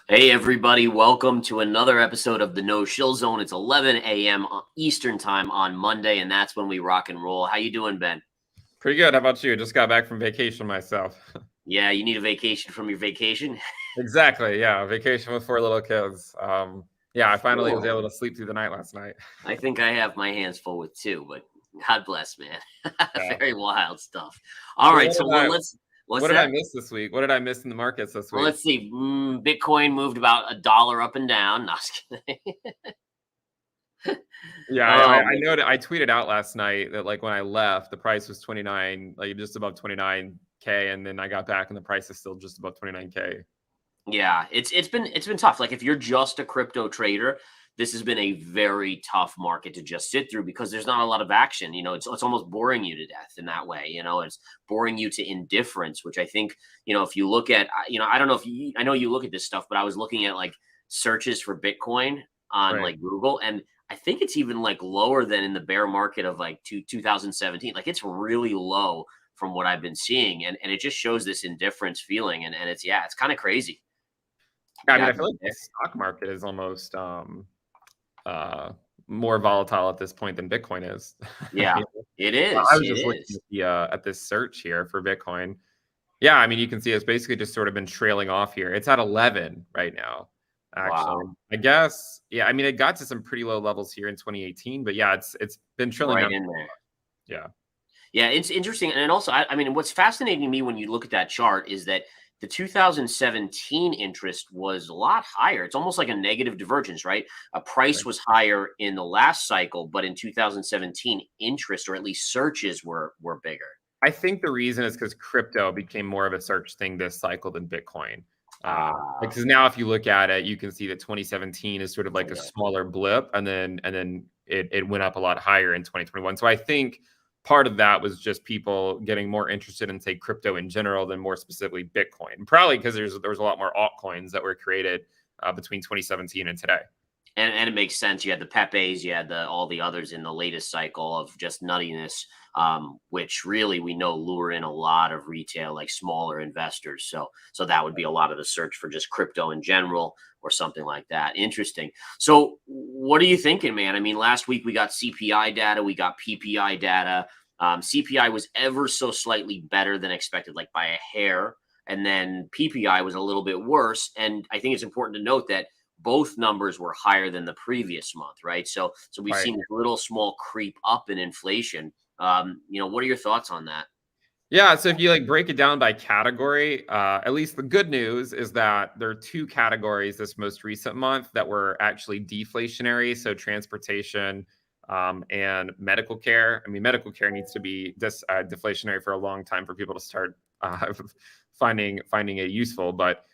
Hey everybody, welcome to another episode of the No Shill Zone. It's 11 a.m. Eastern time on Monday, and that's when we rock and roll. How you doing, Ben? Pretty good. How about you? Just got back from vacation myself. Yeah, you need a vacation from your vacation. Exactly. Yeah. Vacation with 4 little kids. Yeah, I finally was able Cool. to sleep through the night last night. I think I have my hands full with two, but God bless, man. Yeah. Very wild stuff. All So right, so what's what did I that? miss this week? What did I miss in the markets this Well, week? let's see. Bitcoin moved about $1 up and down. No, just kidding. Yeah, Oh, I noted. I tweeted out last night that like when I left, the price was 29, like just above 29K, and then I got back and the price is still just above 29K. yeah, it's been tough. Like if you're just a crypto trader, this has been a very tough market to just sit through because there's not a lot of action. It's almost boring you to death in that way. It's boring you to indifference, which I think, if you look at, I don't know if you, I know you look at this stuff, but I was looking at like searches for Bitcoin on Right. like Google, and I think it's even like lower than in the bear market of like 2017. Like it's really low from what I've been seeing, and it just shows this indifference feeling, and it's kind of crazy. Yeah, You I mean, I got feel like the stock market is almost uh more volatile at this point than Bitcoin is. yeah, it I is. was It just looking is. at this search here for Bitcoin. Yeah, I mean, you can see it's basically just sort of been trailing off here. It's at 11 right now, actually. Wow. I guess, yeah, I mean, it got to some pretty low levels here in 2018, but yeah, it's been trailing Right down. in there. Yeah, Yeah, it's interesting. And also, I mean, what's fascinating to me when you look at that chart is that the 2017 interest was a lot higher. It's almost like a negative divergence, right? A price right. was higher in the last cycle, but in 2017, interest or at least searches were bigger. I think the reason is because crypto became more of a search thing this cycle than Bitcoin. Ah, Because now, if you look at it, you can see that 2017 is sort of like a yeah. smaller blip, and then it went up a lot higher in 2021. So I think part of that was just people getting more interested in say crypto in general than more specifically Bitcoin. Probably because there was a lot more altcoins that were created between 2017 and today. And it makes sense. You had the Pepes, you had the all the others in the latest cycle of just nuttiness, which really we know lure in a lot of retail, like smaller investors. So that would be a lot of the search for just crypto in general or something like that. Interesting. So what are you thinking, man? I mean, last week we got CPI data, we got PPI data. CPI was ever so slightly better than expected, like by a hair. And then PPI was a little bit worse. And I think it's important to note that both numbers were higher than the previous month, right? So we've Right. seen a little small creep up in inflation. What are your thoughts on that? Yeah, so if you like break it down by category, at least the good news is that there are two categories this most recent month that were actually deflationary. So transportation and medical care. I mean, medical care needs to be deflationary for a long time for people to start finding it useful. But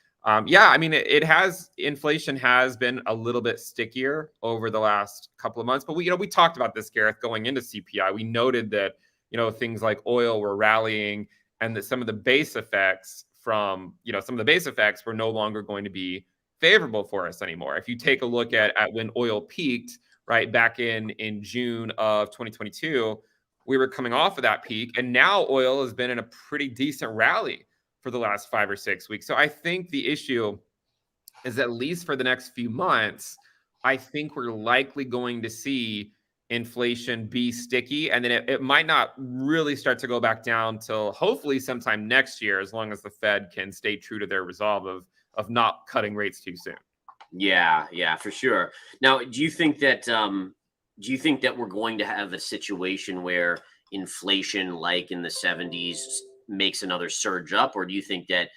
yeah, I mean, it has inflation has been a little bit stickier over the last couple of months. But we talked about this, Gareth, going into CPI. We noted that things like oil were rallying and that some of the base effects were no longer going to be favorable for us anymore. If you take a look at when oil peaked, right, back in June of 2022, we were coming off of that peak, and now oil has been in a pretty decent rally for the last 5 or 6 weeks. So I think the issue is, at least for the next few months, I think we're likely going to see inflation be sticky, and then it might not really start to go back down till hopefully sometime next year, as long as the Fed can stay true to their resolve of not cutting rates too soon. Yeah, for sure. Now, do you think that we're going to have a situation where inflation, like in the 70s, makes another surge up, or do you think that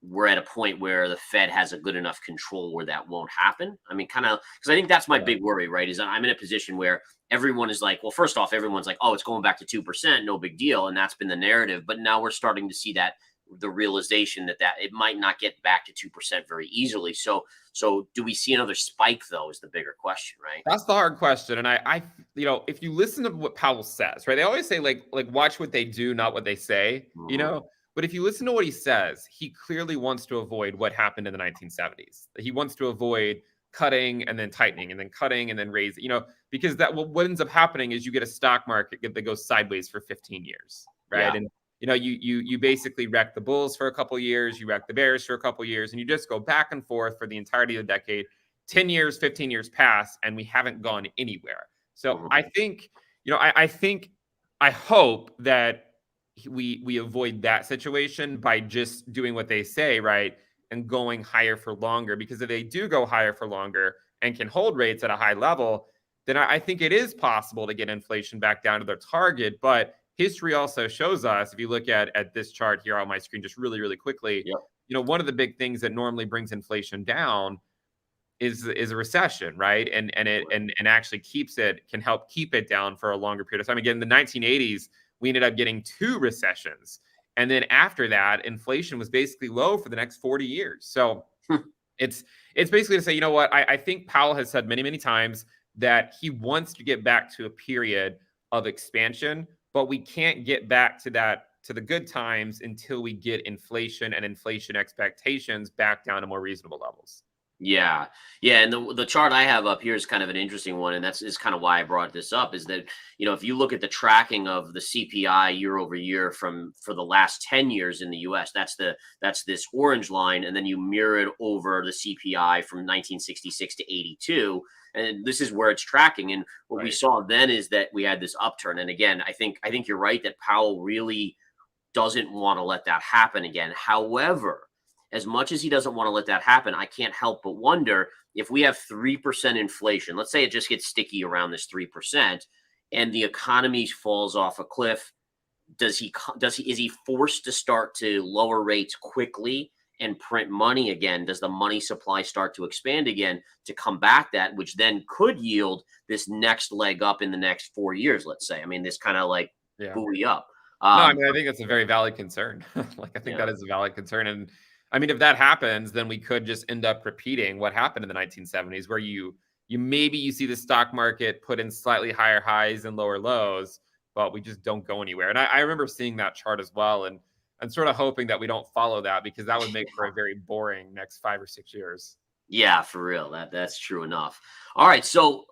we're at a point where the Fed has a good enough control where that won't happen? I mean, kind of, because I think that's my Yeah. big worry, right? Is that I'm in a position where everyone is like, well, first off, everyone's like, oh, it's going back to 2%, no big deal. And that's been the narrative. But now we're starting to see that the realization that it might not get back to 2% very easily. So do we see another spike though, is the bigger question, right? That's the hard question. And if you listen to what Powell says, right, they always say like watch what they do, not what they say, Mhm. But if you listen to what he says, he clearly wants to avoid what happened in the 1970s. He wants to avoid cutting and then tightening and then cutting and then raising, because that what ends up happening is you get a stock market that goes sideways for 15 years, right? Yeah. And you basically wreck the bulls for a couple years, you wreck the bears for a couple years, and you just go back and forth for the entirety of the decade. 10 years, 15 years pass, and we haven't gone anywhere. So I think, I hope that we avoid that situation by just doing what they say, right, and going higher for longer. Because if they do go higher for longer and can hold rates at a high level, then I think it is possible to get inflation back down to their target. But history also shows us, if you look at this chart here on my screen, just really, really quickly, Yep. one of the big things that normally brings inflation down is a recession, right? And actually can help keep it down for a longer period of time. Again, in the 1980s, we ended up getting 2 recessions. And then after that, inflation was basically low for the next 40 years. So it's basically to say, you know what, I think Powell has said many, many times that he wants to get back to a period of expansion, but we can't get back to the good times until we get inflation and inflation expectations back down to more reasonable levels. Yeah. Yeah. And the chart I have up here is kind of an interesting one. And that's is kind of why I brought this up is that, if you look at the tracking of the CPI year over year for the last 10 years in the US, that's this orange line. And then you mirror it over the CPI from 1966 to 82. And this is where it's tracking. And what we saw then is that we had this upturn. And again, I think you're right that Powell really doesn't want to let that happen again. However, as much as he doesn't want to let that happen, I can't help but wonder if we have 3% inflation, let's say it just gets sticky around this 3% and the economy falls off a cliff. Is he forced to start to lower rates quickly and print money again? Does the money supply start to expand again to combat that, which then could yield this next leg up in the next 4 years, let's say? I mean, this kind of like buoy up. No, I mean, I think that's a very valid concern. I think that is a valid concern. And I mean, if that happens, then we could just end up repeating what happened in the 1970s, where you see the stock market put in slightly higher highs and lower lows, but we just don't go anywhere. And I remember seeing that chart as well, and sort of hoping that we don't follow that, because that would make for a very boring next 5 or 6 years. Yeah, for real. That's true enough. All right. So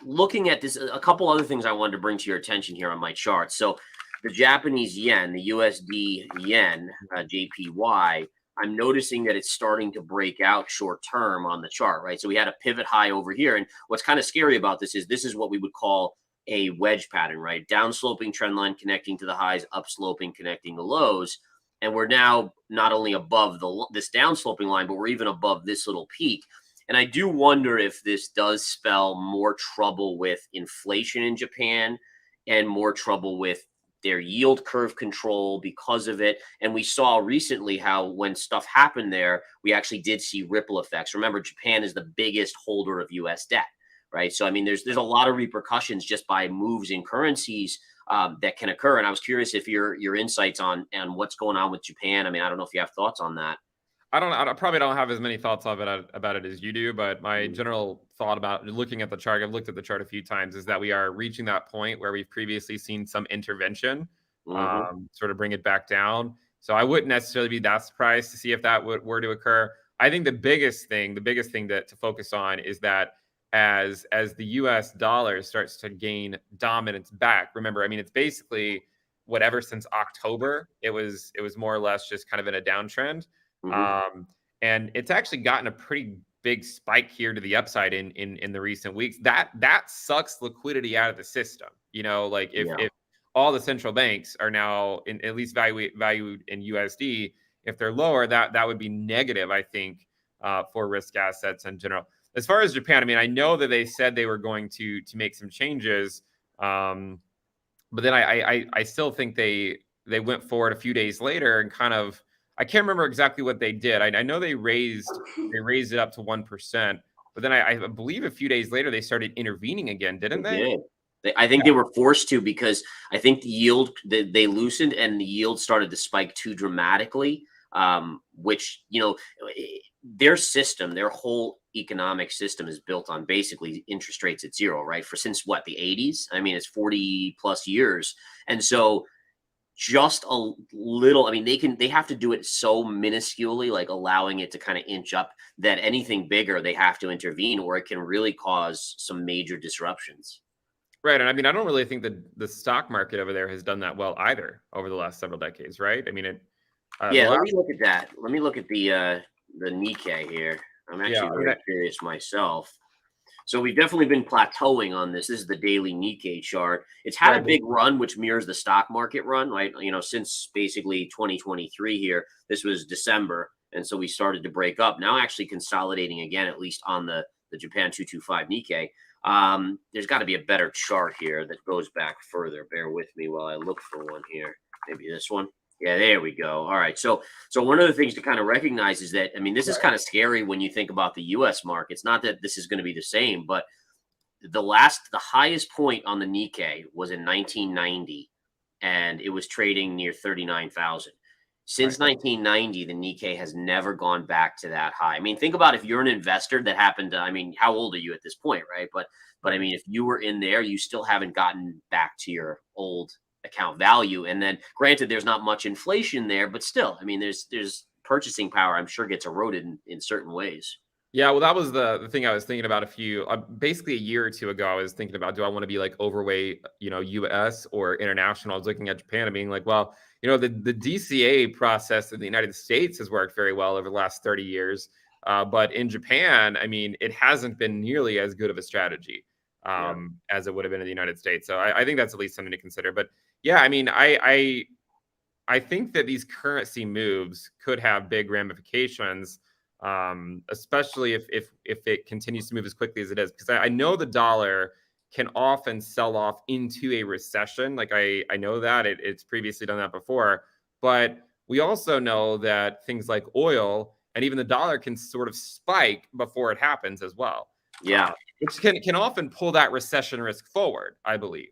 looking at this, a couple other things I wanted to bring to your attention here on my chart. So the Japanese yen, the USD yen, JPY, I'm noticing that it's starting to break out short term on the chart, right? So we had a pivot high over here. And what's kind of scary about this is what we would call a wedge pattern, right? Down sloping trend line connecting to the highs, up sloping connecting the lows. And we're now not only above this down sloping line, but we're even above this little peak. And I do wonder if this does spell more trouble with inflation in Japan and more trouble with their yield curve control because of it. And we saw recently how when stuff happened there, we actually did see ripple effects. Remember, Japan is the biggest holder of US debt, right? So, I mean, there's a lot of repercussions just by moves in currencies that can occur. And I was curious if your insights on what's going on with Japan. I mean, I don't know if you have thoughts on that. I probably don't have as many thoughts about it as you do, but my general thought about looking at the chart, I've looked at the chart a few times, is that we are reaching that point where we've previously seen some intervention, sort of bring it back down. So I wouldn't necessarily be that surprised to see if that were to occur. I think the biggest thing to focus on is that as the US dollar starts to gain dominance back, remember, I mean, it's basically whatever since October, it was more or less just kind of in a downtrend. And it's actually gotten a pretty big spike here to the upside in the recent weeks. That sucks liquidity out of the system. Like if all the central banks are now at least valued in USD, if they're lower, that would be negative, I think, for risk assets in general. As far as Japan, I mean, I know that they said they were going to make some changes, but then I still think they went forward a few days later and kind of, I can't remember exactly what they did. I know they raised it up to 1%, but then I believe a few days later they started intervening again, didn't they? I think they were forced to, because I think the yield they loosened and the yield started to spike too dramatically, which their system, their whole economic system is built on basically interest rates at zero, right? Since the 80s? I mean, it's 40 plus years, and so just a little, I mean, they have to do it so minusculely, like allowing it to kind of inch up, that anything bigger they have to intervene, or it can really cause some major disruptions. Right. And I mean, I don't really think that the stock market over there has done that well either over the last several decades, right? I mean, the Yeah, let last, me look at that. Let me look at the Nikkei here. I'm yeah, actually I mean, very curious myself. So we've definitely been plateauing on this. This is the daily Nikkei chart. It's had right. a big run, which mirrors the stock market run, right? Since basically 2023 here. This was December, and so we started to break up. Now actually consolidating again, at least on the Japan 225 Nikkei. There's got to be a better chart here that goes back further. Bear with me while I look for one here. Maybe this one. Yeah, there we go. All right. So one of the things to kind of recognize is that, I mean, this is Right. kind of scary when you think about the US markets. Not that this is going to be the same, but the highest point on the Nikkei was in 1990, and it was trading near 39,000. Right. Since 1990, the Nikkei has never gone back to that high. I mean, think about if you're an investor that happened to, I mean, how old are you at this point, right? But I Right. mean, if you were in there, you still haven't gotten back to your old account value. And then granted, there's not much inflation there, but still, I mean, there's purchasing power, I'm sure, gets eroded in certain ways. Yeah, well, that was the thing I was thinking about basically a year or two ago. I was thinking about, do I want to be like overweight, US or international? I was looking at Japan and being like, well, the DCA process in the United States has worked very well over the last 30 years. But in Japan, I mean, it hasn't been nearly as good of a strategy Yeah. as it would have been in the United States. So I think that's at least something to consider. But yeah, I mean, I think that these currency moves could have big ramifications, especially if it continues to move as quickly as it is. Because I know the dollar can often sell off into a recession. Like I know that it's previously done that before, but we also know that things like oil and even the dollar can sort of spike before it happens as well, Yeah. which can often pull that recession risk forward, I believe.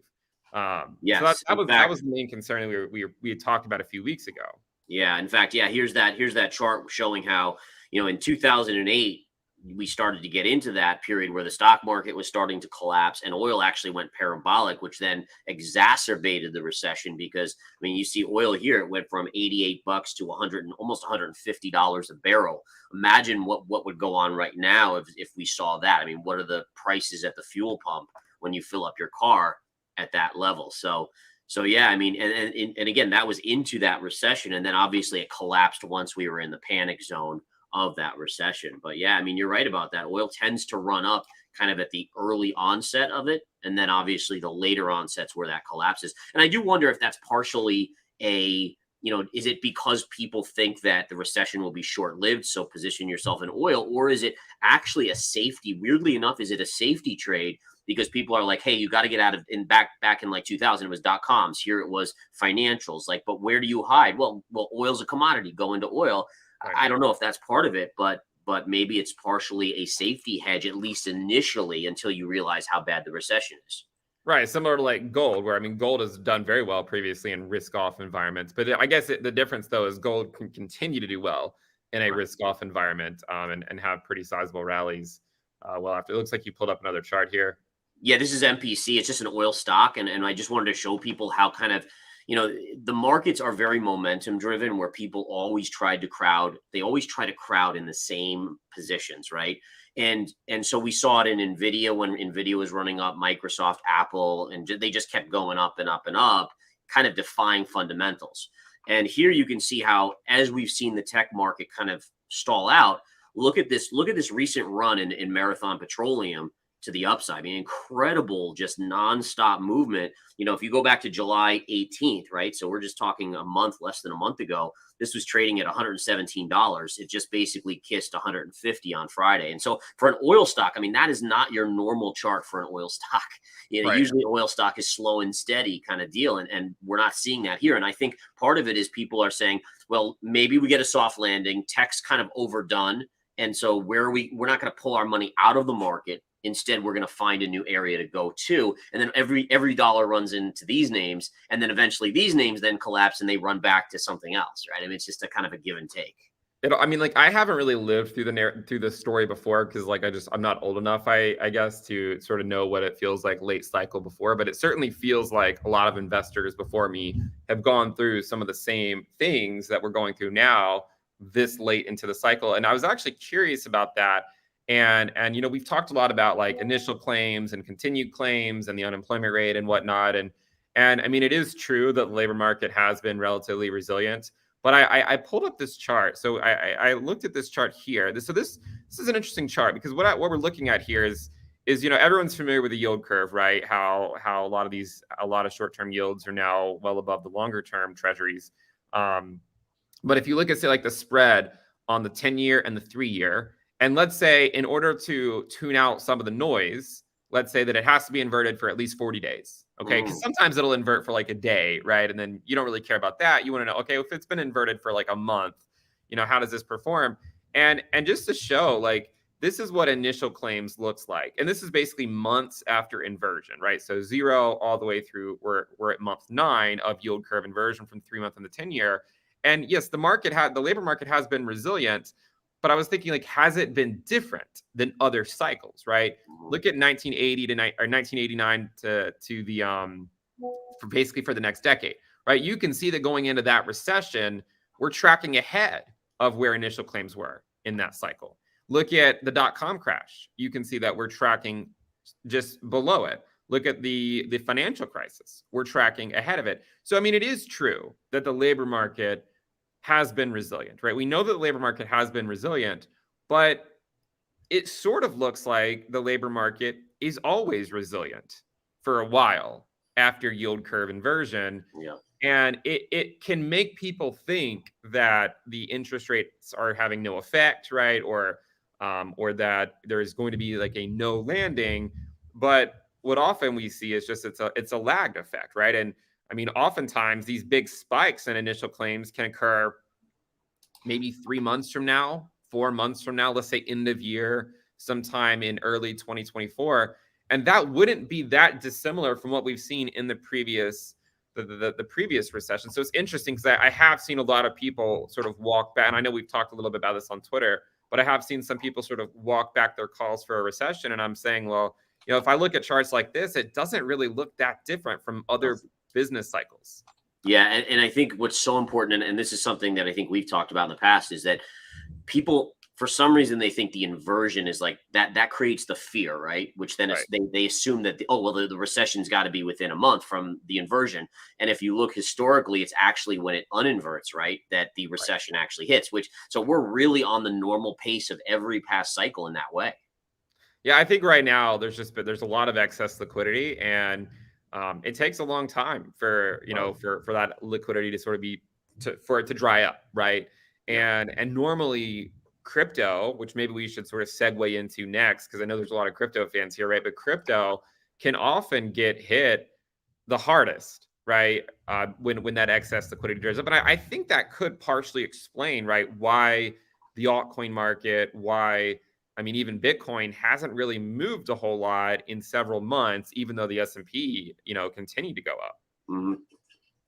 So Yes. In that fact, was the main concern we had talked about a few weeks ago. yeah, in fact, yeah, here's that chart showing how, in 2008 we started to get into that period where the stock market was starting to collapse and oil actually went parabolic, which then exacerbated the recession because, I mean, you see oil here, it went from 88 bucks to 100 and almost $150 a barrel. Imagine what would go on right now if we saw that. I mean, what are the prices at the fuel pump when you fill up your car at that level? So yeah, I mean, and again, that was into that recession, and then obviously it collapsed once we were in the panic zone of that recession. But yeah, I mean, you're right about that. Oil tends to run up kind of at the early onset of it, and then obviously the later onsets where that collapses. And I do wonder if that's partially is it because people think that the recession will be short-lived, so position yourself in oil, or is it actually a safety? Weirdly enough, is it a safety trade? Because people are like, hey, you got to get out of back in like 2000, it was .coms. Here it was financials. Like, but where do you hide? Well, oil's a commodity. Go into oil. Right. I don't know if that's part of it, but maybe it's partially a safety hedge, at least initially, until you realize how bad the recession is. Right, similar to like gold, where I mean, gold has done very well previously in risk-off environments. But I guess the difference though is gold can continue to do well in a Right. risk-off environment, and have pretty sizable rallies. Well, after it looks like you pulled up another chart here. Yeah, this is MPC. It's just an oil stock, and I just wanted to show people how kind of the markets are very momentum driven, where people always try to crowd. They always try to crowd in the same positions, right? And so we saw it in Nvidia when Nvidia was running up, Microsoft, Apple, and they just kept going up and up and up, kind of defying fundamentals. And here you can see how, as we've seen the tech market kind of stall out, look at this. Look at this recent run in Marathon Petroleum to the upside. I mean, incredible, just nonstop movement. If you go back to July 18th, right? So we're just talking less than a month ago. This was trading at $117. It just basically kissed 150 on Friday. And so for an oil stock, I mean, that is not your normal chart for an oil stock. Right. Usually oil stock is slow and steady kind of deal. And we're not seeing that here. And I think part of it is people are saying, well, maybe we get a soft landing. Tech's kind of overdone. And so we're not going to pull our money out of the market. Instead, we're going to find a new area to go to, and then every dollar runs into these names, and then eventually these names then collapse and they run back to something else, right? I mean, it's just a kind of a give and take. I mean, like I haven't really lived through the story before because like I'm not old enough, I guess, to sort of know what it feels like late cycle before. But it certainly feels like a lot of investors before me have gone through some of the same things that we're going through now this late into the cycle. And I was actually curious about that. And we've talked a lot about like initial claims and continued claims and the unemployment rate and whatnot. And I mean, it is true that the labor market has been relatively resilient. But I pulled up this chart. So I looked at this chart here. So this is an interesting chart because what we're looking at here is everyone's familiar with the yield curve, right? How a lot of short-term yields are now well above the longer-term treasuries. But if you look at, say, like the spread on the 10-year and the 3-year, and let's say in order to tune out some of the noise, let's say that it has to be inverted for at least 40 days. Okay. Because sometimes it'll invert for like a day, right? And then you don't really care about that. You want to know, okay, if it's been inverted for like a month, how does this perform? And just to show, like, this is what initial claims looks like. And this is basically months after inversion, right? So 0 all the way through, we're at month 9 of yield curve inversion from 3-month and the 10-year. And yes, the labor market has been resilient, but I was thinking, like, has it been different than other cycles, right? Look at 1980 to 1989 to the for basically for the next decade, right? You can see that going into that recession, we're tracking ahead of where initial claims were in that cycle. Look at the dot-com crash. You can see that we're tracking just below it. Look at the financial crisis. We're tracking ahead of it. So, I mean, it is true that the labor market has been resilient, right? We know that the labor market has been resilient, but it sort of looks like the labor market is always resilient for a while after yield curve inversion. Yeah. And it can make people think that the interest rates are having no effect, right? Or that there is going to be like a no landing. But what often we see is just it's a lagged effect, right? And I mean, oftentimes these big spikes in initial claims can occur maybe 3 months from now, 4 months from now, let's say end of year, sometime in early 2024. And that wouldn't be that dissimilar from what we've seen in the previous recession. So it's interesting because I have seen a lot of people sort of walk back, and I know we've talked a little bit about this on Twitter, but I have seen some people sort of walk back their calls for a recession. And I'm saying, well, if I look at charts like this, it doesn't really look that different from other business cycles. Yeah, and I think what's so important, and this is something that I think we've talked about in the past, is that people, for some reason, they think the inversion is like that creates the fear, right? Which then Right. they assume that the recession's got to be within a month from the inversion. And if you look historically, it's actually when it uninverts, right, that the recession actually hits. So we're really on the normal pace of every past cycle in that way. Yeah, I think right now there's a lot of excess liquidity, and it takes a long time for for that liquidity to sort of for it to dry up, right? Yeah. And normally crypto, which maybe we should sort of segue into next, because I know there's a lot of crypto fans here, right? But crypto can often get hit the hardest, right? When that excess liquidity dries up, and I think that could partially explain, right, why the altcoin market, why I mean, even Bitcoin hasn't really moved a whole lot in several months, even though the S&P, continued to go up. Mhm.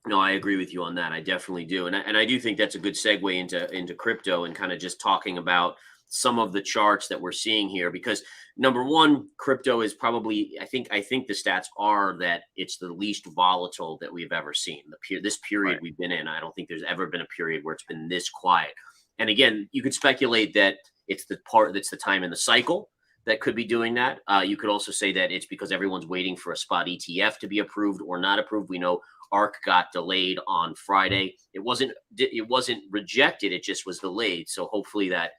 No, I agree with you on that. I definitely do, and I do think that's a good segue into crypto and kind of just talking about some of the charts that we're seeing here. Because number one, crypto is probably I think the stats are that it's the least volatile that we've ever seen. This period Right. we've been in, I don't think there's ever been a period where it's been this quiet. And again, you could speculate that it's the part that's the time in the cycle that could be doing that. You could also say that it's because everyone's waiting for a spot ETF to be approved or not approved. We know ARC got delayed on Friday. It wasn't rejected. It just was delayed. So hopefully that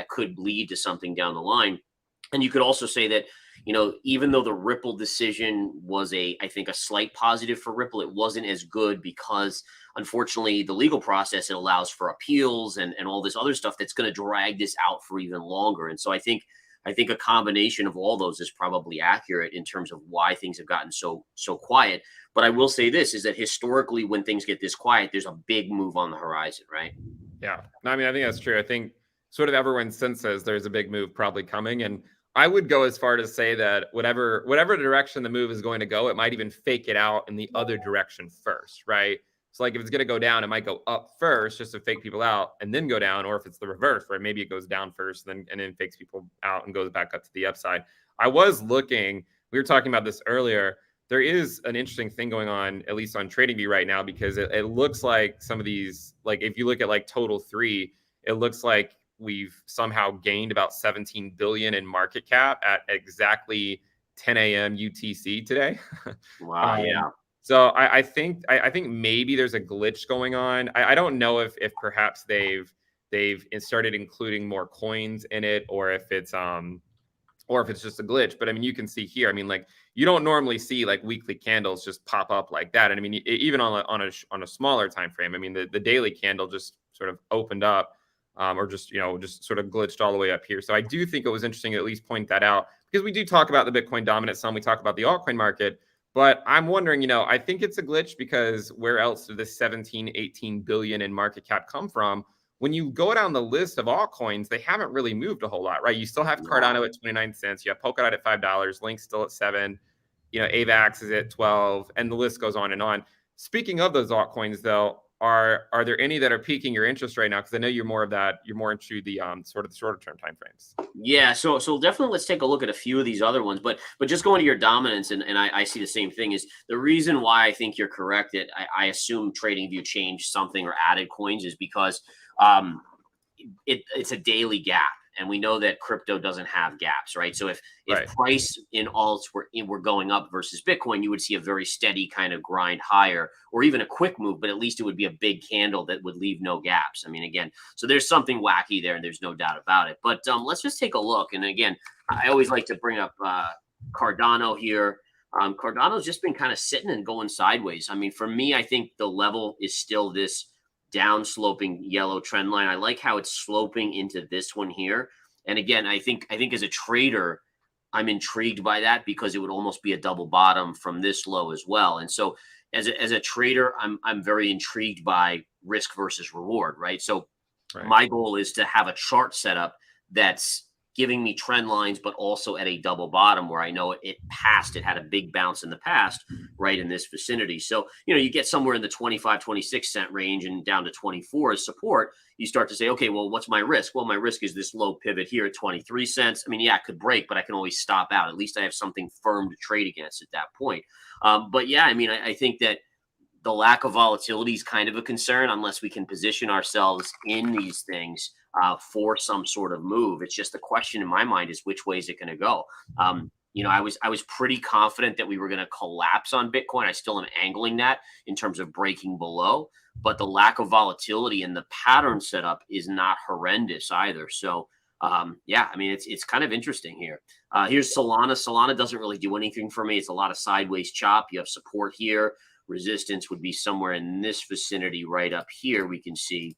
could lead to something down the line. And you could also say that, even though the Ripple decision was I think a slight positive for Ripple, it wasn't as good because unfortunately the legal process, it allows for appeals and all this other stuff that's going to drag this out for even longer. And so I think a combination of all those is probably accurate in terms of why things have gotten so quiet. But I will say this is that historically, when things get this quiet, there's a big move on the horizon, right? Yeah. No, I mean, I think that's true. I think sort of everyone senses there's a big move probably coming. And I would go as far to say that whatever direction the move is going to go, it might even fake it out in the other direction first, right? So like if it's going to go down, it might go up first just to fake people out and then go down. Or if it's the reverse, right? Maybe it goes down first and then fakes people out and goes back up to the upside. I was looking, we were talking about this earlier. There is an interesting thing going on, at least on TradingView right now, because it looks like some of these, like if you look at like total 3, it looks like we've somehow gained about 17 billion in market cap at exactly 10 a.m. UTC today. Wow. Yeah. So I think maybe there's a glitch going on. I don't know if perhaps they've started including more coins in it, or if it's just a glitch. But I mean, you can see here, I mean, like, you don't normally see like weekly candles just pop up like that. And I mean, even on a smaller time frame, I mean, the daily candle just sort of opened up, or just just sort of glitched all the way up here. So I do think it was interesting to at least point that out, because we do talk about the Bitcoin dominant some, we talk about the altcoin market, but I'm wondering, I think it's a glitch, because where else did this 17, 18 billion in market cap come from? When you go down the list of altcoins, they haven't really moved a whole lot, right? You still have Cardano at 29 cents. You have Polkadot at $5. Link's still at 7. AVAX is at 12, and the list goes on and on. Speaking of those altcoins, though, are there any that are piquing your interest right now? Because I know you're more into the sort of the shorter term timeframes. Yeah, so definitely let's take a look at a few of these other ones, but just going to your dominance, and I see the same thing. Is the reason why I think you're correct that I assume TradingView changed something or added coins is because it's a daily gap, and we know that crypto doesn't have gaps, right? So if Right. price in alts were going up versus Bitcoin, you would see a very steady kind of grind higher, or even a quick move, but at least it would be a big candle that would leave no gaps. I mean, again, so there's something wacky there, and there's no doubt about it. But let's just take a look. And again, I always like to bring up Cardano here. Cardano's just been kind of sitting and going sideways. I mean, for me, I think the level is still this down sloping yellow trend line. I like how it's sloping into this one here. And again, I think as a trader, I'm intrigued by that, because it would almost be a double bottom from this low as well. And so as a trader, I'm very intrigued by risk versus reward, right? So my goal is to have a chart setup that's giving me trend lines, but also at a double bottom where I know it had a big bounce in the past, right in this vicinity. So, you get somewhere in the 25, 26 cent range and down to 24 as support. You start to say, okay, well, what's my risk? Well, my risk is this low pivot here at 23 cents. I mean, yeah, it could break, but I can always stop out. At least I have something firm to trade against at that point. But yeah, I mean, I think that the lack of volatility is kind of a concern unless we can position ourselves in these things for some sort of move. It's just the question in my mind is, which way is it going to go? I was pretty confident that we were going to collapse on Bitcoin. I still am angling that in terms of breaking below, but the lack of volatility and the pattern setup is not horrendous either. So yeah, I mean, it's kind of interesting here. Here's Solana. Solana doesn't really do anything for me. It's a lot of sideways chop. You have support here. Resistance would be somewhere in this vicinity right up here. We can see,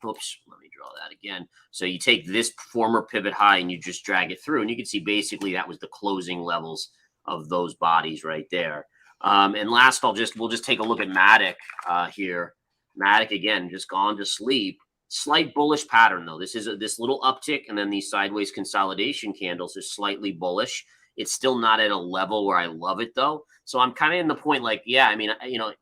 oops, let me draw that again. So you take this former pivot high and you just drag it through, and you can see basically that was the closing levels of those bodies right there. And last, we'll just take a look at Matic here. Matic, again, just gone to sleep. Slight bullish pattern, though. This is this little uptick, and then these sideways consolidation candles are slightly bullish. It's still not at a level where I love it, though. So I'm kind of in the point, like, yeah, I mean,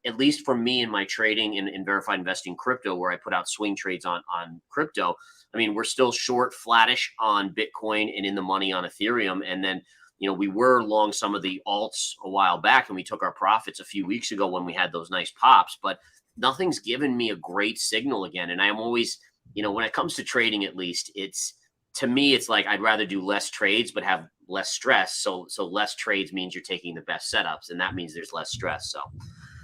at least for me in my trading in verified investing crypto, where I put out swing trades on crypto, I mean, we're still short, flattish on Bitcoin and in the money on Ethereum. And then, we were long some of the alts a while back, and we took our profits a few weeks ago when we had those nice pops, but nothing's given me a great signal again. And I'm always, when it comes to trading, at least, to me, it's like I'd rather do less trades but have less stress. So less trades means you're taking the best setups, and that means there's less stress.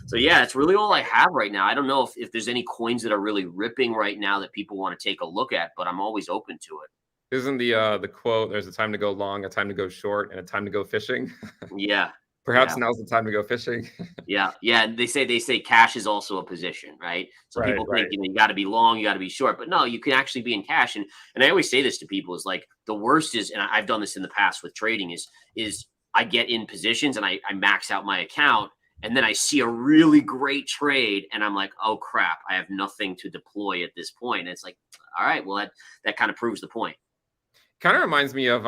So yeah, that's really all I have right now. I don't know if there's any coins that are really ripping right now that people want to take a look at, but I'm always open to it. Isn't the quote, there's a time to go long, a time to go short, and a time to go fishing? Yeah. Perhaps now's the time to go fishing. Yeah. And they say cash is also a position, right? So people think, you got to be long, you got to be short, but no, you can actually be in cash. And I always say this to people is like, the worst is, and I've done this in the past with trading, is I get in positions and I max out my account, and then I see a really great trade and I'm like, oh crap, I have nothing to deploy at this point. And it's like, all right, well, that kind of proves the point. Kind of reminds me of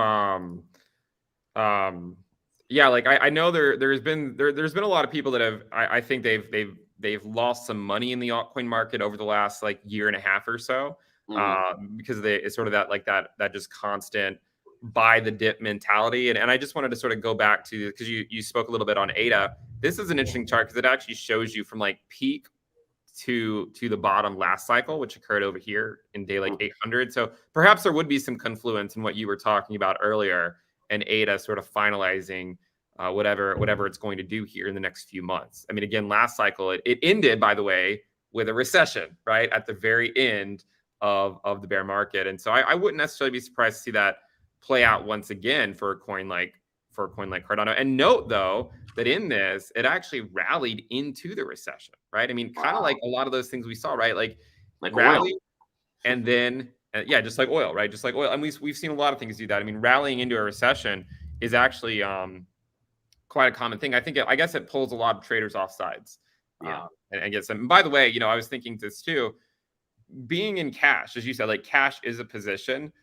yeah, like I know there's been a lot of people that have I think they've lost some money in the altcoin market over the last like year and a half or so, because it's sort of that just constant buy the dip mentality. And I just wanted to sort of go back to, because you spoke a little bit on ADA. This is an interesting chart because it actually shows you from like peak to the bottom last cycle, which occurred over here in day like 800. So perhaps there would be some confluence in what you were talking about earlier, and ADA sort of finalizing whatever it's going to do here in the next few months. I mean, again, last cycle it ended, by the way, with a recession, right at the very end of the bear market, and so I wouldn't necessarily be surprised to see that play out once again for a coin like Cardano. And note though that in this, it actually rallied into the recession, right? I mean, kind of like a lot of those things we saw, right? Like rally, oil. and then yeah, just like oil, right? Just like oil. And we've seen a lot of things do that. I mean, rallying into a recession is actually quite a common thing. I guess it pulls a lot of traders off sides. Yeah. And gets them. And by the way, you know, I was thinking this too. Being in cash, as you said, like cash is a position.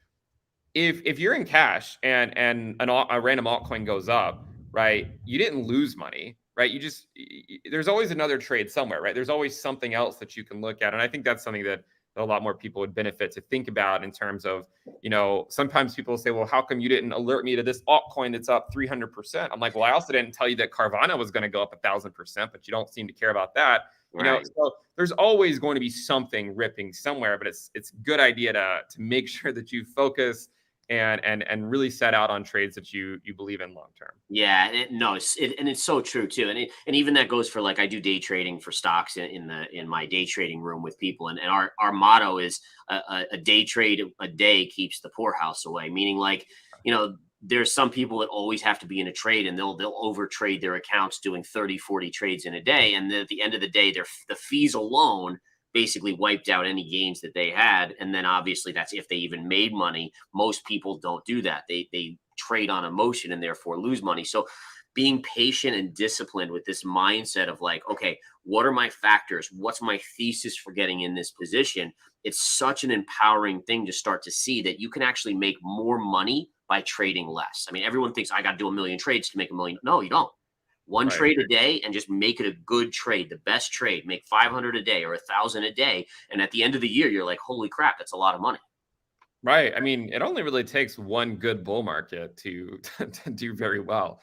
If you're in cash and a random altcoin goes up, right? You didn't lose money, right? There's always another trade somewhere, right? There's always something else that you can look at, and I think that's something that a lot more people would benefit to think about in terms of, you know, sometimes people say, well, how come you didn't alert me to this altcoin that's up 300%? I'm like, well, I also didn't tell you that Carvana was going to go up 1,000%, but you don't seem to care about that. You know, so there's always going to be something ripping somewhere, but it's a good idea to make sure that you focus and really set out on trades that you believe in long term. Yeah, and it's so true too, and even that goes for, like, I do day trading for stocks in my day trading room with people, and our motto is a day trade a day keeps the poorhouse away. Meaning, like, you know, there's some people that always have to be in a trade, and they'll overtrade their accounts doing 30, 40 trades in a day, and then at the end of the day, the fees alone basically wiped out any gains that they had. And then obviously that's if they even made money. Most people don't do that. They trade on emotion and therefore lose money. So being patient and disciplined with this mindset of, like, okay, what are my factors? What's my thesis for getting in this position? It's such an empowering thing to start to see that you can actually make more money by trading less. I mean, everyone thinks I got to do 1 million trades to make 1 million. No, you don't. One trade a day, and just make it a good trade, the best trade. Make 500 a day or 1,000 a day, and at the end of the year, you're like, holy crap, that's a lot of money. Right. I mean, it only really takes one good bull market to do very well.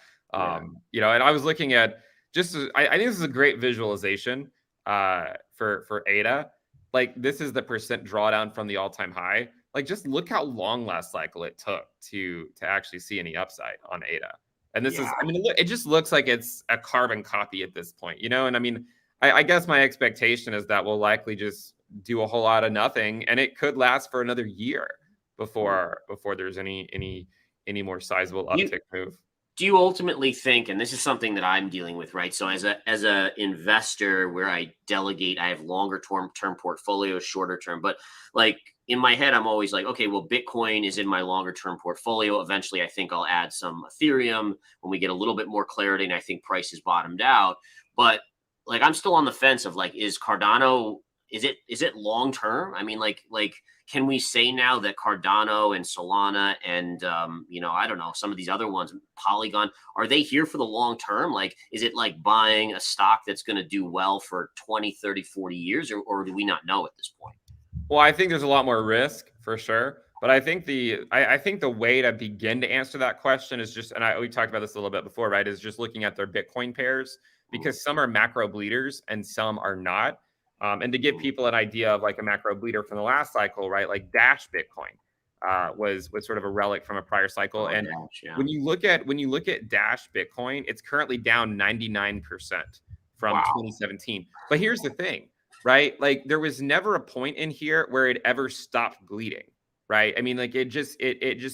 You know, and I was looking at I think this is a great visualization for ADA. Like, this is the percent drawdown from the all-time high. Like, just look how long last cycle it took to actually see any upside on ADA. And this is, I mean, it just looks like it's a carbon copy at this point, you know? And I mean, I guess my expectation is that we'll likely just do a whole lot of nothing, and it could last for another year before there's any more sizable uptick move. Do you ultimately think, and this is something that I'm dealing with, right? So as a investor, where I delegate, I have longer term portfolios, shorter term, but, like, in my head, I'm always like, okay, well, Bitcoin is in my longer term portfolio. Eventually, I think I'll add some Ethereum when we get a little bit more clarity, and I think prices bottomed out. But, like, I'm still on the fence of, like, is Cardano, is it long term? I mean, like, can we say now that Cardano and Solana and you know, I don't know, some of these other ones, Polygon, are they here for the long term? Like, is it like buying a stock that's going to do well for 20, 30, 40 years, or do we not know at this point? Well, I think there's a lot more risk for sure, but I think I think the way to begin to answer that question is just, and we talked about this a little bit before, right? Is just looking at their Bitcoin pairs, because some are macro bleeders and some are not. And to give people an idea of, like, a macro bleeder from the last cycle, right? Like Dash Bitcoin was sort of a relic from a prior cycle. And Dash, yeah. when you look at Dash Bitcoin, it's currently down 99% from 2017. But here's the thing, right? Like, there was never a point in here where it ever stopped bleeding, right? I mean, like, it just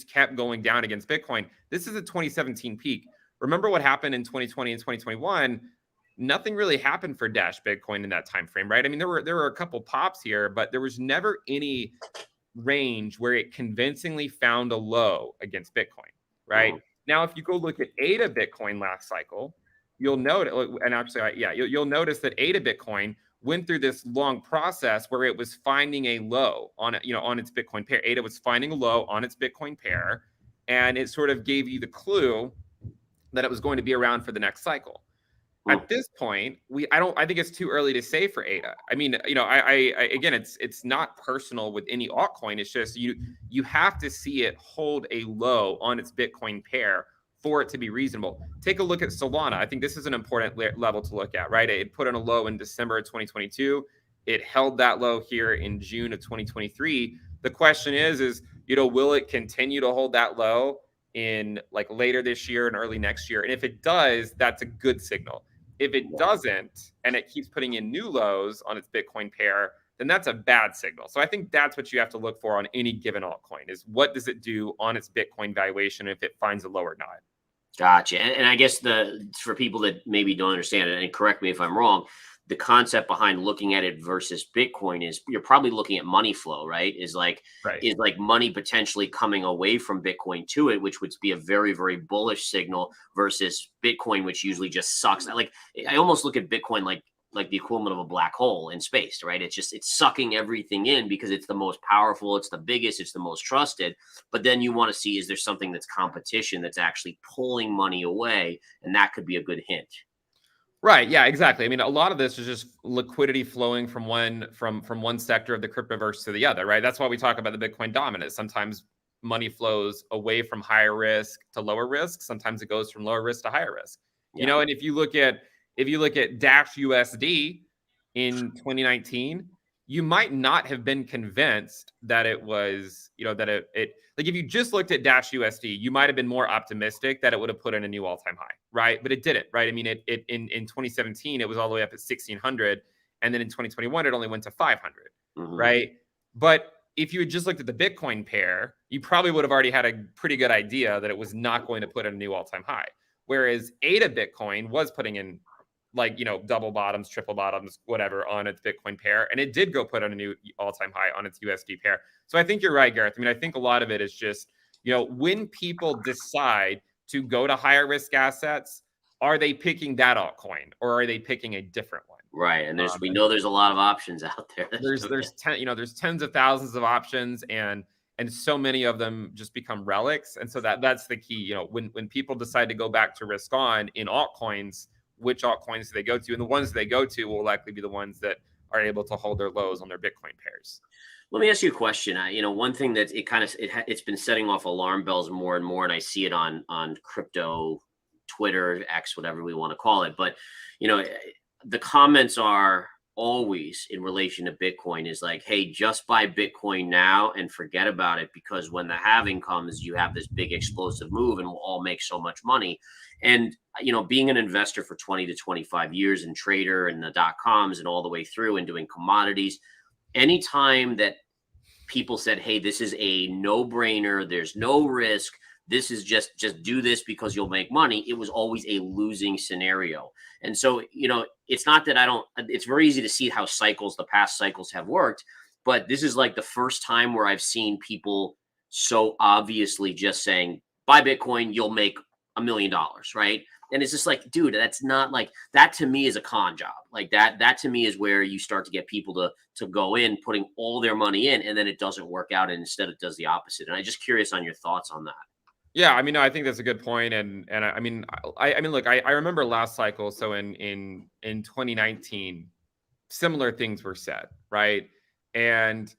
kept going down against Bitcoin. This is a 2017 peak. Remember what happened in 2020 and 2021? Nothing really happened for Dash Bitcoin in that time frame, right? I mean, there were a couple pops here, but there was never any range where it convincingly found a low against Bitcoin, right? Now, if you go look at ADA Bitcoin last cycle, you'll notice, and actually, you'll notice that ADA Bitcoin went through this long process where it was finding a low on its Bitcoin pair. ADA was finding a low on its Bitcoin pair, and it sort of gave you the clue that it was going to be around for the next cycle. At this point, I think it's too early to say for ADA. I mean, you know, again, it's not personal with any altcoin. It's just you have to see it hold a low on its Bitcoin pair for it to be reasonable. Take a look at Solana. I think this is an important level to look at, right? It put in a low in December of 2022. It held that low here in June of 2023. The question is, will it continue to hold that low in like later this year and early next year? And if it does, that's a good signal. If it doesn't, and it keeps putting in new lows on its Bitcoin pair, then that's a bad signal. So I think that's what you have to look for on any given altcoin, is what does it do on its Bitcoin valuation if it finds a low or not. Gotcha. And I guess for people that maybe don't understand it, and correct me if I'm wrong, the concept behind looking at it versus Bitcoin is you're probably looking at money flow, right? Is like money potentially coming away from Bitcoin to it, which would be a very, very bullish signal versus Bitcoin, which usually just sucks. Like I almost look at Bitcoin like the equivalent of a black hole in space, right? It's sucking everything in because it's the most powerful, it's the biggest, it's the most trusted. But then you want to see, is there something that's competition that's actually pulling money away? And that could be a good hint. Right. Yeah, exactly. I mean, a lot of this is just liquidity flowing from one sector of the cryptoverse to the other, right? That's why we talk about the Bitcoin dominance. Sometimes money flows away from higher risk to lower risk. Sometimes it goes from lower risk to higher risk. Yeah. And if you look at Dash USD in 2019, you might not have been convinced that it was, that it like if you just looked at Dash USD, you might have been more optimistic that it would have put in a new all-time high, right? But it didn't, right? I mean, it in 2017, it was all the way up at 1,600, and then in 2021, it only went to 500, right? But if you had just looked at the Bitcoin pair, you probably would have already had a pretty good idea that it was not going to put in a new all-time high. Whereas ADA Bitcoin was putting in double bottoms, triple bottoms, whatever on its Bitcoin pair. And it did go put on a new all-time high on its USD pair. So I think you're right, Gareth. I mean, I think a lot of it is just, when people decide to go to higher risk assets, are they picking that altcoin or are they picking a different one? Right. And we know there's a lot of options out there. There's tens of thousands of options, and so many of them just become relics. And so that's the key. When people decide to go back to risk on in altcoins, which altcoins do they go to? And the ones they go to will likely be the ones that are able to hold their lows on their Bitcoin pairs. Let me ask you a question. One thing that it's been setting off alarm bells more and more, and I see it on crypto, Twitter, X, whatever we want to call it. But the comments are always in relation to Bitcoin is like, hey, just buy Bitcoin now and forget about it, because when the halving comes, you have this big explosive move and we'll all make so much money. And being an investor for 20 to 25 years and trader and the .coms and all the way through and doing commodities, anytime that people said, hey, this is a no-brainer, there's no risk, this is just do this because you'll make money, it was always a losing scenario. And so, it's not that it's very easy to see how the past cycles have worked, but this is like the first time where I've seen people so obviously just saying, buy Bitcoin, you'll make $1 million, right? And it's just like, dude, that's not like that. To me is a con job. Like that to me is where you start to get people to go in, putting all their money in, and then it doesn't work out, and instead it does the opposite. And I'm just curious on your thoughts on that. Yeah, I mean, I think that's a good point, and I mean, look, I remember last cycle. So in 2019, similar things were said, right? And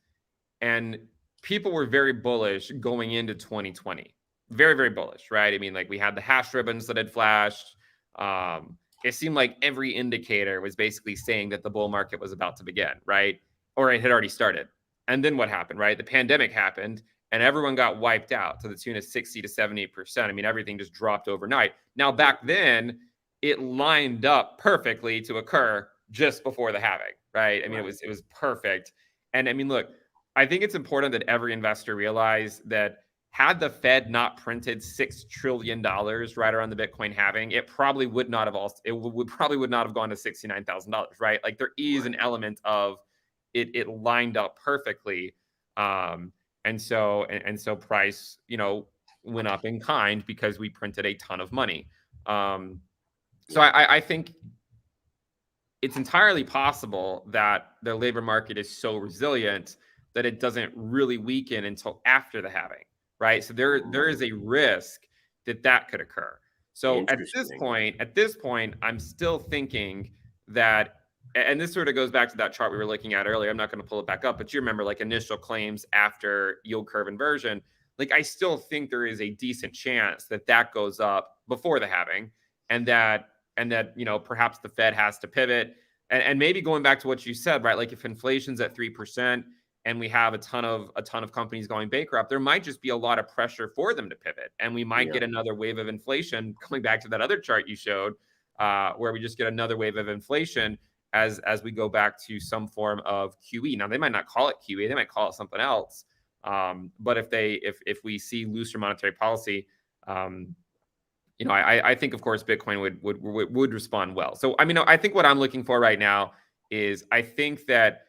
people were very bullish going into 2020, very, very bullish, right? I mean, like we had the hash ribbons that had flashed. It seemed like every indicator was basically saying that the bull market was about to begin, right? Or it had already started. And then what happened, right? The pandemic happened, and everyone got wiped out to the tune of 60 to 70%. I mean, everything just dropped overnight. Now, back then, it lined up perfectly to occur just before the halving, right? I mean, it was perfect. And I mean, look, I think it's important that every investor realize that had the Fed not printed $6 trillion right around the Bitcoin halving, it probably would not have probably would not have gone to $69,000, right? Like there is an element of it lined up perfectly. And so price, went up in kind because we printed a ton of money. So I think it's entirely possible that the labor market is so resilient that it doesn't really weaken until after the halving, right? So there is a risk that could occur. So at this point, I'm still thinking that, and this sort of goes back to that chart we were looking at earlier. I'm not going to pull it back up, but you remember like initial claims after yield curve inversion. Like I still think there is a decent chance that goes up before the halving, and that perhaps the Fed has to pivot. and maybe going back to what you said, right? Like if inflation's at 3% and we have a ton of companies going bankrupt, there might just be a lot of pressure for them to pivot, and we might Yeah. get another wave of inflation. Going back to that other chart you showed, where we just get another wave of inflation as we go back to some form of QE. Now they might not call it QE, they might call it something else. But if we see looser monetary policy, I think of course Bitcoin would respond well. So I mean, I think what I'm looking for right now is, I think that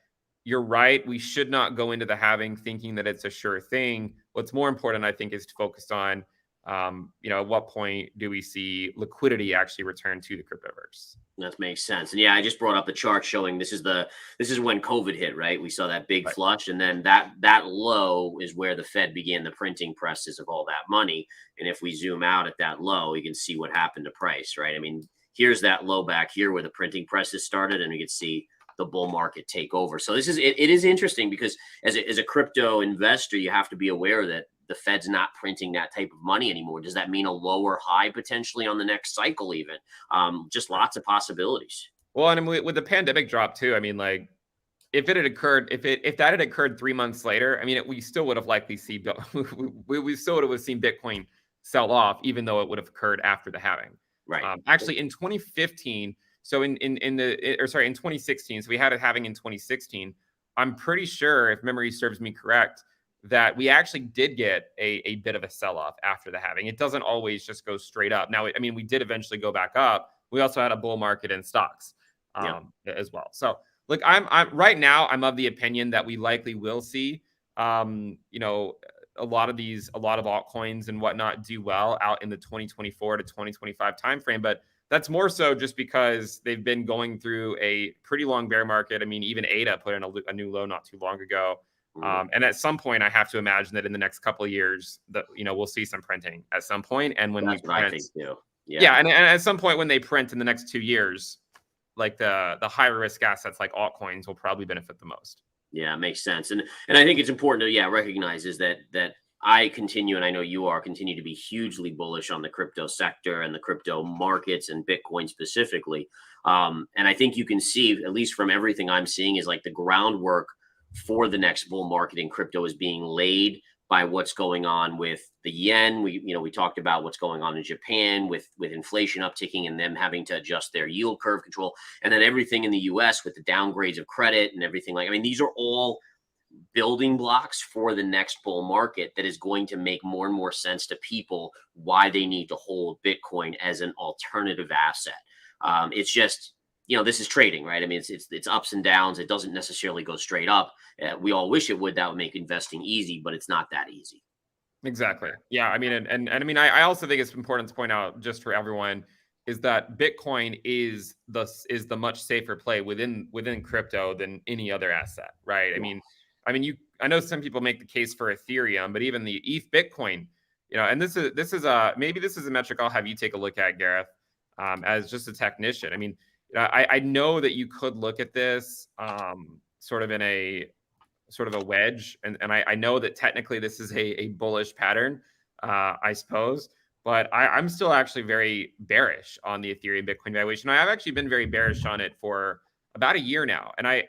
you're right. We should not go into the halving thinking that it's a sure thing. What's more important, I think, is to focus on, at what point do we see liquidity actually return to the cryptoverse? That makes sense. And yeah, I just brought up the chart showing this is when COVID hit, right? We saw that big Right. flush, and then that low is where the Fed began the printing presses of all that money. And if we zoom out at that low, you can see what happened to price, right? I mean, here's that low back here where the printing presses started, and you can see the bull market take over. So it is interesting because as a crypto investor, you have to be aware that the Fed's not printing that type of money anymore. Does that mean a lower high potentially on the next cycle even? Just lots of possibilities. Well, and with the pandemic drop too, I mean, like if it had occurred, if that had occurred 3 months later, I mean, we still would have likely seen we still would have seen Bitcoin sell off, even though it would have occurred after the halving. Right. Actually, in 2015, so in 2016, so we had a halving in 2016. I'm pretty sure, if memory serves me correct, that we actually did get a bit of a sell-off after the halving. It doesn't always just go straight up. Now, I mean, we did eventually go back up. We also had a bull market in stocks as well. So look, I'm right now, I'm of the opinion that we likely will see, a lot of altcoins and whatnot do well out in the 2024 to 2025 timeframe. But that's more so just because they've been going through a pretty long bear market. I mean, even ADA put in a new low not too long ago. And at some point, I have to imagine that in the next couple of years, that we'll see some printing at some point. And when That's we what print, I think too. yeah, and at some point when they print in the next 2 years, like the higher risk assets like altcoins will probably benefit the most. Yeah, it makes sense. And I think it's important to recognize is that I continue, and I know you continue to be hugely bullish on the crypto sector and the crypto markets and Bitcoin specifically. And I think you can see, at least from everything I'm seeing, is like the groundwork for the next bull market in crypto is being laid by what's going on with the yen. We talked about what's going on in Japan with inflation upticking and them having to adjust their yield curve control, and then everything in the US with the downgrades of credit and everything. I mean, these are all building blocks for the next bull market that is going to make more and more sense to people why they need to hold Bitcoin as an alternative asset. It's just, this is trading, right? I mean, it's ups and downs. It doesn't necessarily go straight up. We all wish it would. That would make investing easy, but it's not that easy. Exactly. Yeah. I mean, and I mean, I also think it's important to point out, just for everyone, is that Bitcoin is the much safer play within crypto than any other asset, right? Yeah. I know some people make the case for Ethereum, but even the ETH Bitcoin, and this is maybe this is a metric I'll have you take a look at, Gareth, as just a technician. I mean, I know that you could look at this sort of in a wedge, and I know that technically this is a bullish pattern, I suppose, but I'm still actually very bearish on the Ethereum Bitcoin valuation. I've actually been very bearish on it for about a year now, and I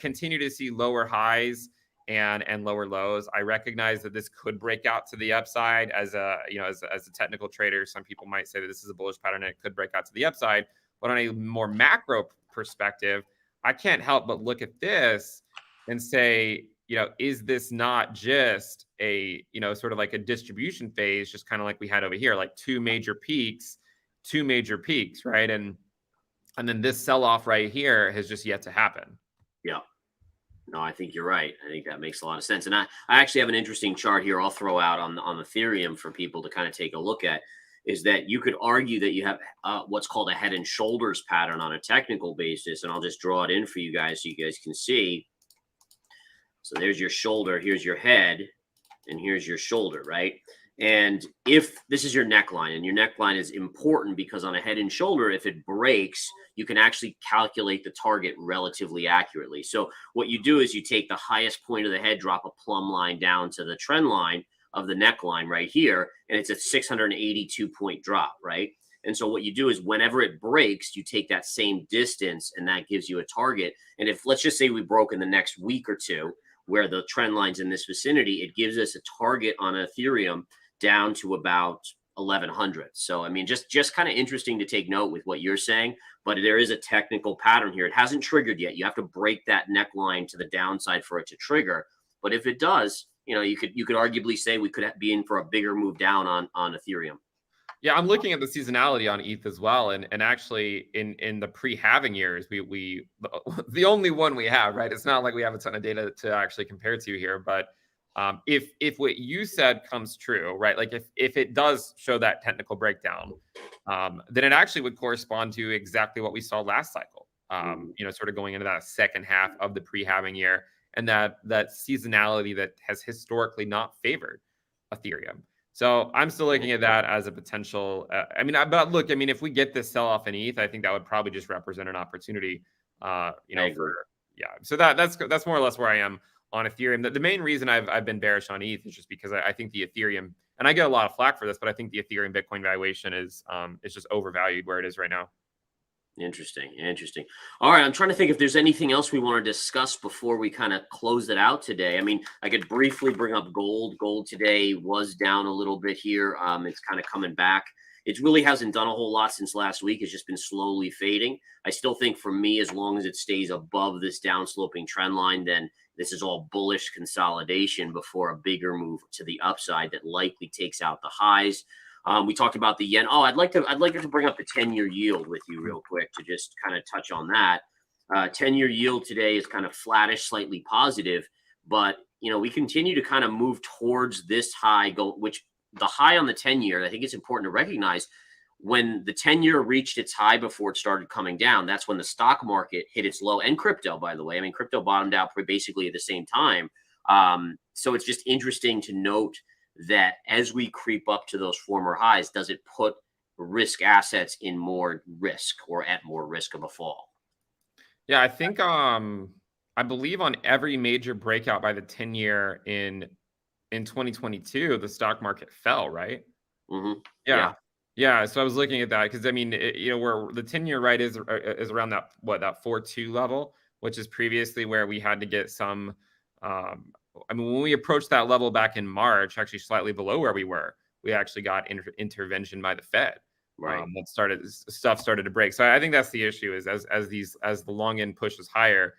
continue to see lower highs and lower lows. I recognize that this could break out to the upside as a technical trader. Some people might say that this is a bullish pattern and it could break out to the upside, but on a more macro perspective, I can't help but look at this and say, is this not just a, sort of like a distribution phase, just kind of like we had over here, like two major peaks, right? And then this sell-off right here has just yet to happen. Yeah. No, I think you're right. I think that makes a lot of sense. And I actually have an interesting chart here I'll throw out on Ethereum for people to kind of take a look at, is that you could argue that you have what's called a head and shoulders pattern on a technical basis. And I'll just draw it in for you guys so you guys can see. So there's your shoulder, here's your head, and here's your shoulder, right? And if this is your neckline, and your neckline is important because on a head and shoulder, if it breaks, you can actually calculate the target relatively accurately. So what you do is you take the highest point of the head, drop a plumb line down to the trend line of the neckline right here, and it's a 682 point drop, right? And so what you do is whenever it breaks, you take that same distance and that gives you a target. And if let's just say we broke in the next week or two, where the trend line's in this vicinity, it gives us a target on Ethereum down to about 1100. So I mean, just kind of interesting to take note with what you're saying, but there is a technical pattern here. It hasn't triggered yet. You have to break that neckline to the downside for it to trigger. But if it does, you could arguably say we could be in for a bigger move down on Ethereum. Yeah, I'm looking at the seasonality on ETH as well, and actually in the pre-halving years, we the only one we have, right? It's not like we have a ton of data to actually compare to here, but if what you said comes true, right? Like if it does show that technical breakdown, then it actually would correspond to exactly what we saw last cycle. Sort of going into that second half of the pre-halving year, and that seasonality that has historically not favored Ethereum. So I'm still looking at that as a potential. But look, if we get this sell off in ETH, I think that would probably just represent an opportunity. So that's more or less where I am on Ethereum. The main reason I've been bearish on ETH is just because I think the Ethereum, and I get a lot of flack for this, but I think the Ethereum Bitcoin valuation is just overvalued where it is right now. Interesting. All right, I'm trying to think if there's anything else we want to discuss before we kind of close it out today. I could briefly bring up gold. Gold today was down a little bit here. It's kind of coming back. It really hasn't done a whole lot since last week. It's just been slowly fading. I still think for me, as long as it stays above this downsloping trend line, then this is all bullish consolidation before a bigger move to the upside that likely takes out the highs. We talked about the yen. I'd like to bring up the 10-year yield with you real quick to just kind of touch on that. 10-year yield today is kind of flattish, slightly positive, but we continue to kind of move towards this high, which the high on the 10-year, I think it's important to recognize when the 10-year reached its high before it started coming down. That's when the stock market hit its low, and crypto, by the way. Crypto bottomed out basically at the same time. So it's just interesting to note that as we creep up to those former highs, does it put risk assets in more risk or at more risk of a fall? Yeah, I think I believe on every major breakout by the 10-year in 2022, the stock market fell, right? Mm-hmm. Yeah. So I was looking at that because where the 10-year right is around that 4.2 level, which is previously where we had to get some. When we approached that level back in March, actually slightly below where we were, we actually got intervention by the Fed. Right. Stuff started to break. So I think that's the issue is as the long end pushes higher,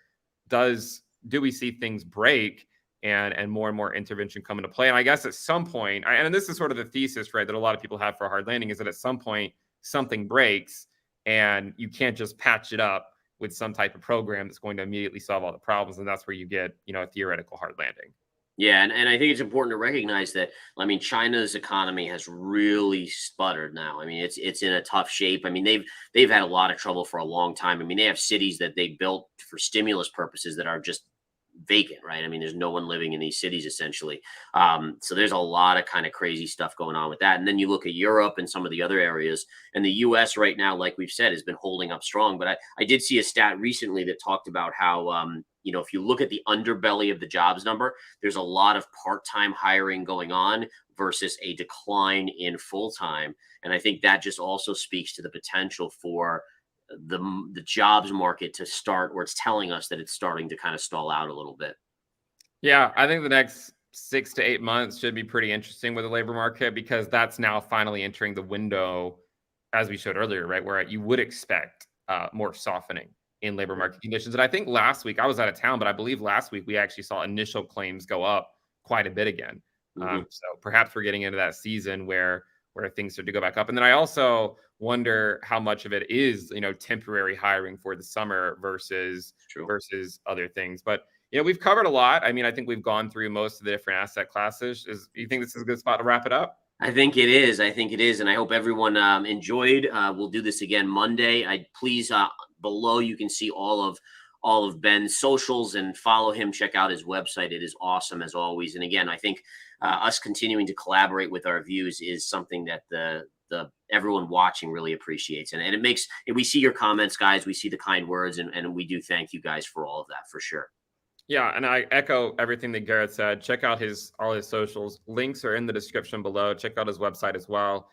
do we see things break and more intervention come into play? And I guess at some point, and this is sort of the thesis, right, that a lot of people have for a hard landing, is that at some point something breaks and you can't just patch it up with some type of program that's going to immediately solve all the problems. And that's where you get, a theoretical hard landing. Yeah, and I think it's important to recognize that, China's economy has really sputtered now. It's in a tough shape. They've had a lot of trouble for a long time. They have cities that they built for stimulus purposes that are just vacant, right? There's no one living in these cities essentially. So there's a lot of kind of crazy stuff going on with that. And then you look at Europe and some of the other areas, and the US right now, like we've said, has been holding up strong. But I did see a stat recently that talked about how, if you look at the underbelly of the jobs number, there's a lot of part-time hiring going on versus a decline in full-time. And I think that just also speaks to the potential for the jobs market to start, or it's telling us that it's starting to kind of stall out a little bit. Yeah, I think the next 6 to 8 months should be pretty interesting with the labor market, because that's now finally entering the window, as we showed earlier, right, where you would expect more softening in labor market conditions. And I think last week, I was out of town, but I believe last week we actually saw initial claims go up quite a bit again. So perhaps we're getting into that season where things start to go back up. And then I also wonder how much of it is, temporary hiring for the summer versus other things. But, we've covered a lot. I think we've gone through most of the different asset classes. Do you think this is a good spot to wrap it up? I think it is. And I hope everyone enjoyed. We'll do this again Monday. Please, below you can see all of Ben's socials and follow him. Check out his website. It is awesome as always. And again, I think us continuing to collaborate with our views is something that the everyone watching really appreciates. And we see your comments, guys. We see the kind words, and we do thank you guys for all of that for sure. Yeah, and I echo everything that Gareth said. Check out all his socials. Links are in the description below. Check out his website as well.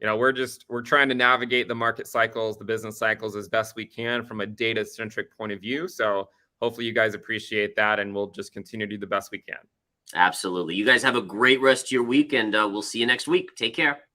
we're trying to navigate the market cycles, the business cycles as best we can from a data centric point of view. So hopefully you guys appreciate that, and we'll just continue to do the best we can. Absolutely. You guys have a great rest of your week, and we'll see you next week. Take care.